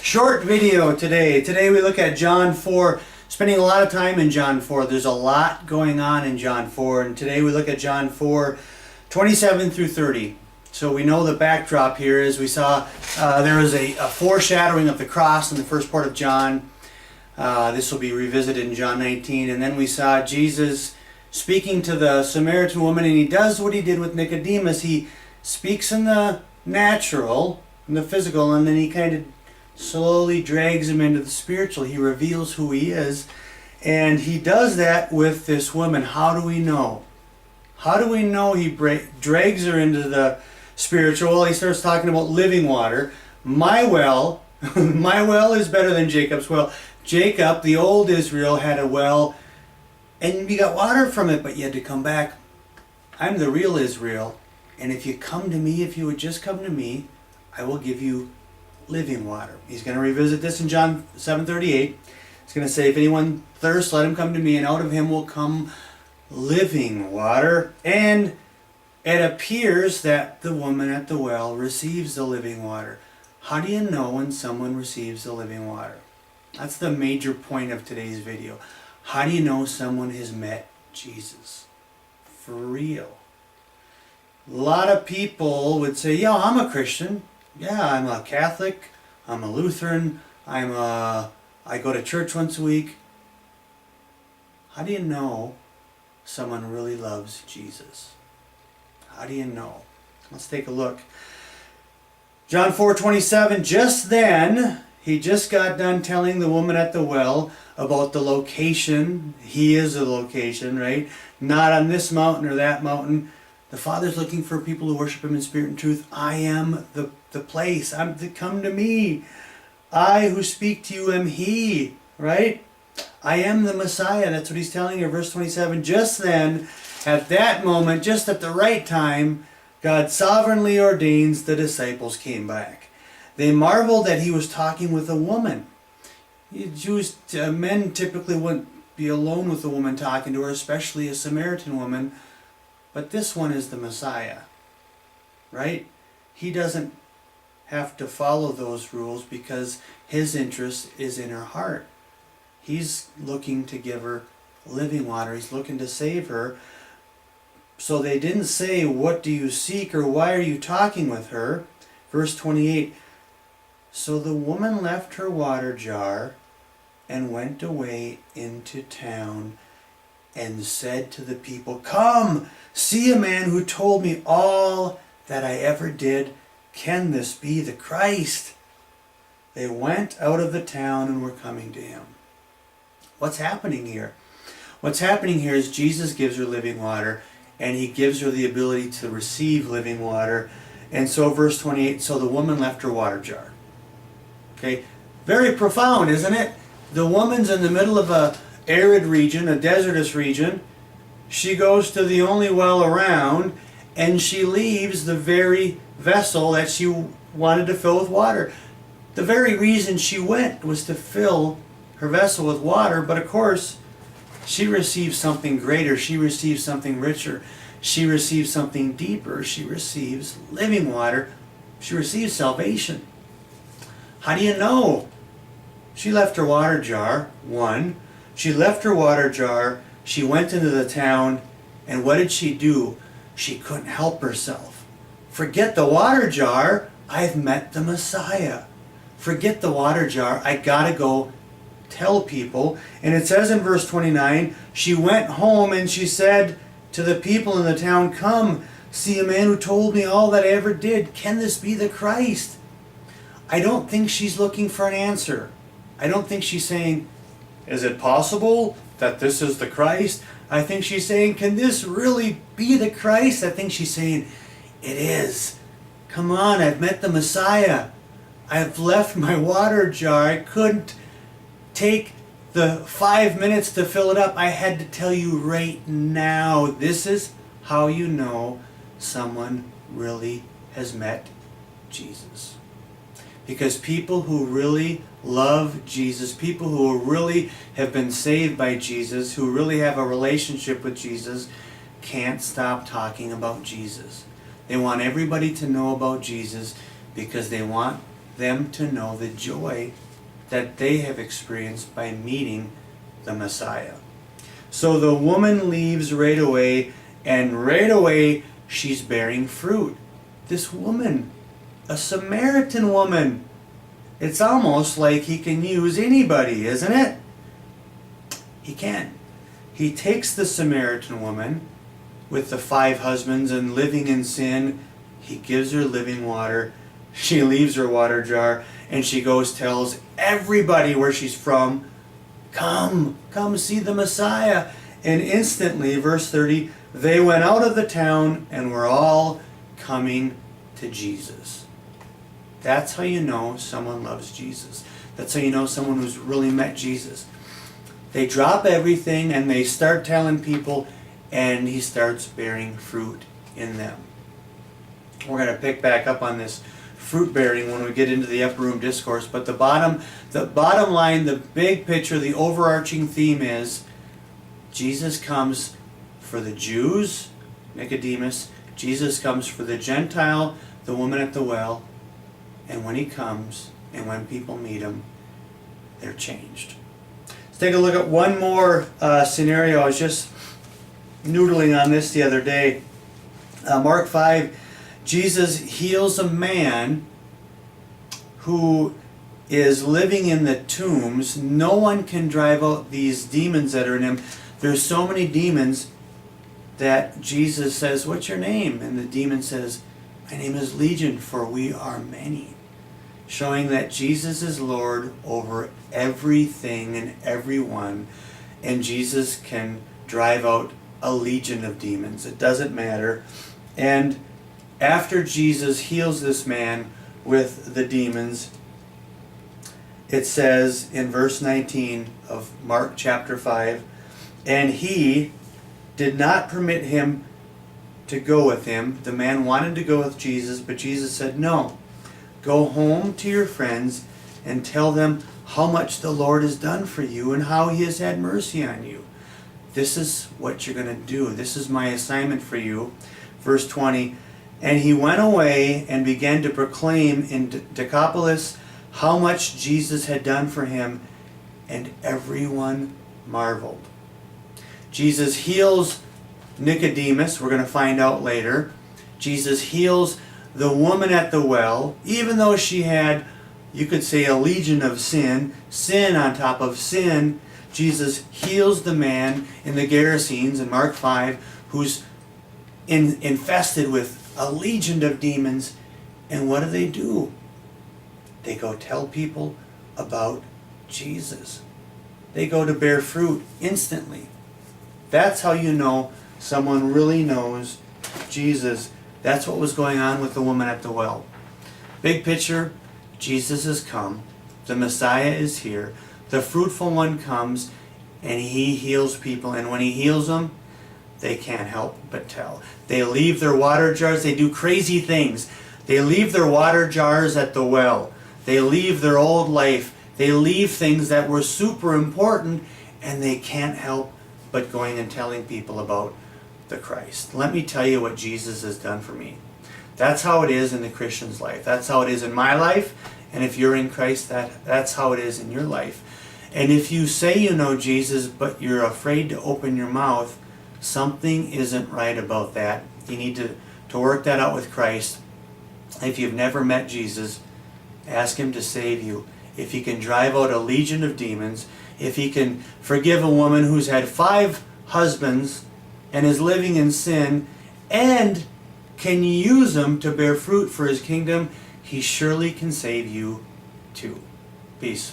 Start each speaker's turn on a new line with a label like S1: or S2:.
S1: Short video today. Today we look at John 4, spending a lot of time in John 4. There's a lot going on in John 4, and today we look at John 4, 27 through 30. So we know the backdrop here is we saw there was a foreshadowing of the cross in the first part of John. This will be revisited in John 19. And then we saw Jesus speaking to the Samaritan woman, and he does what he did with Nicodemus. He speaks in the natural, in the physical, and then he kind of slowly drags him into the spiritual. He reveals who he is, and he does that with this woman. How do we know? How do we know he drags her into the spiritual? Well, he starts talking about living water. My well, my well is better than Jacob's well. Jacob, the old Israel, had a well, and you got water from it, but you had to come back. I'm the real Israel, and if you come to me, if you would just come to me, I will give you living water. He's going to revisit this in John 7:38. He's going to say, if anyone thirsts, let him come to me, and out of him will come living water. And it appears that the woman at the well receives the living water. How do you know when someone receives the living water? That's the major point of today's video. How do you know someone has met Jesus? For real. A lot of people would say, yeah, I'm a Christian. Yeah, I'm a Catholic, I'm a Lutheran, I go to church once a week. How do you know someone really loves Jesus? How do you know? Let's take a look. John 4:27, just then, he just got done telling the woman at the well about the location. He is the location, right? Not on this mountain or that mountain. The Father's looking for people who worship Him in spirit and truth. I am the place. Come to me. I who speak to you am He, right? I am the Messiah. That's what He's telling her. Verse 27, just then, at that moment, just at the right time, God sovereignly ordains the disciples came back. They marveled that He was talking with a woman. Jewish men typically wouldn't be alone with a woman talking to her, especially a Samaritan woman. But this one is the Messiah, right? He doesn't have to follow those rules because His interest is in her heart. He's looking to give her living water. He's looking to save her. So they didn't say, what do you seek, or why are you talking with her? Verse 28, so the woman left her water jar and went away into town and said to the people, come, see a man who told me all that I ever did. Can this be the Christ? They went out of the town and were coming to Him. What's happening here? What's happening here is Jesus gives her living water, and He gives her the ability to receive living water. And so verse 28, so the woman left her water jar. Okay, very profound, isn't it? The woman's in the middle of a arid region, a desertous region. She goes to the only well around, and she leaves the very vessel that she wanted to fill with water. The very reason she went was to fill her vessel with water, but of course she receives something greater. She receives something richer. She receives something deeper. She receives living water. She receives salvation. How do you know? She left her water jar, one. She left her water jar, she went into the town, and what did she do? She couldn't help herself. Forget the water jar, I've met the Messiah. Forget the water jar, I gotta go tell people. And it says in verse 29, she went home and she said to the people in the town, come, see a man who told me all that I ever did. Can this be the Christ? I don't think she's looking for an answer. I don't think she's saying, is it possible that this is the Christ? I think she's saying, can this really be the Christ? I think she's saying, it is. Come on, I've met the Messiah. I've left my water jar. I couldn't take the 5 minutes to fill it up. I had to tell you right now. This is how you know someone really has met Jesus. Because people who really love Jesus, people who really have been saved by Jesus, who really have a relationship with Jesus, can't stop talking about Jesus. They want everybody to know about Jesus because they want them to know the joy that they have experienced by meeting the Messiah. So the woman leaves right away, and right away she's bearing fruit. This woman, a Samaritan woman. It's almost like he can use anybody, isn't it? He can. He takes the Samaritan woman with the 5 husbands and living in sin. He gives her living water. She leaves her water jar and she goes tells everybody where she's from, come see the Messiah. And instantly, verse 30, they went out of the town and were all coming to Jesus. That's how you know someone loves Jesus. That's how you know someone who's really met Jesus. They drop everything and they start telling people, and he starts bearing fruit in them. We're going to pick back up on this fruit bearing when we get into the upper room discourse, but the bottom line, the big picture, the overarching theme is Jesus comes for the Jews, Nicodemus. Jesus comes for the Gentile, the woman at the well. And when he comes, and when people meet him, they're changed. Let's take a look at one more scenario. I was just noodling on this the other day. Mark 5, Jesus heals a man who is living in the tombs. No one can drive out these demons that are in him. There's so many demons that Jesus says, "What's your name?" And the demon says, "My name is Legion, for we are many." Showing that Jesus is Lord over everything and everyone, and Jesus can drive out a legion of demons. It doesn't matter. And after Jesus heals this man with the demons, it says in verse 19 of Mark chapter 5, and he did not permit him to go with him. The man wanted to go with Jesus, but Jesus said, "No. Go home to your friends and tell them how much the Lord has done for you and how he has had mercy on you. This is what you're going to do. This is my assignment for you." Verse 20, and he went away and began to proclaim in Decapolis how much Jesus had done for him, and everyone marveled. Jesus heals Nicodemus, we're going to find out later. Jesus heals the woman at the well, even though she had, you could say, a legion of sin on top of sin. Jesus heals the man in the Gerasenes in Mark 5 who's infested with a legion of demons. And what do? They go tell people about Jesus. They go to bear fruit instantly. That's how you know someone really knows Jesus. That's what was going on with the woman at the well. Big picture, Jesus has come. The Messiah is here. The fruitful one comes and he heals people. And when he heals them, they can't help but tell. They leave their water jars. They do crazy things. They leave their water jars at the well. They leave their old life. They leave things that were super important, and they can't help but going and telling people about the Christ. Let me tell you what Jesus has done for me. That's how it is in the Christian's life. That's how it is in my life. And if you're in Christ, that's how it is in your life. And if you say you know Jesus, but you're afraid to open your mouth, something isn't right about that. You need to work that out with Christ. If you've never met Jesus, ask him to save you. If he can drive out a legion of demons, if he can forgive a woman who's had 5 husbands and is living in sin, and can use them to bear fruit for his kingdom, he surely can save you too. Peace.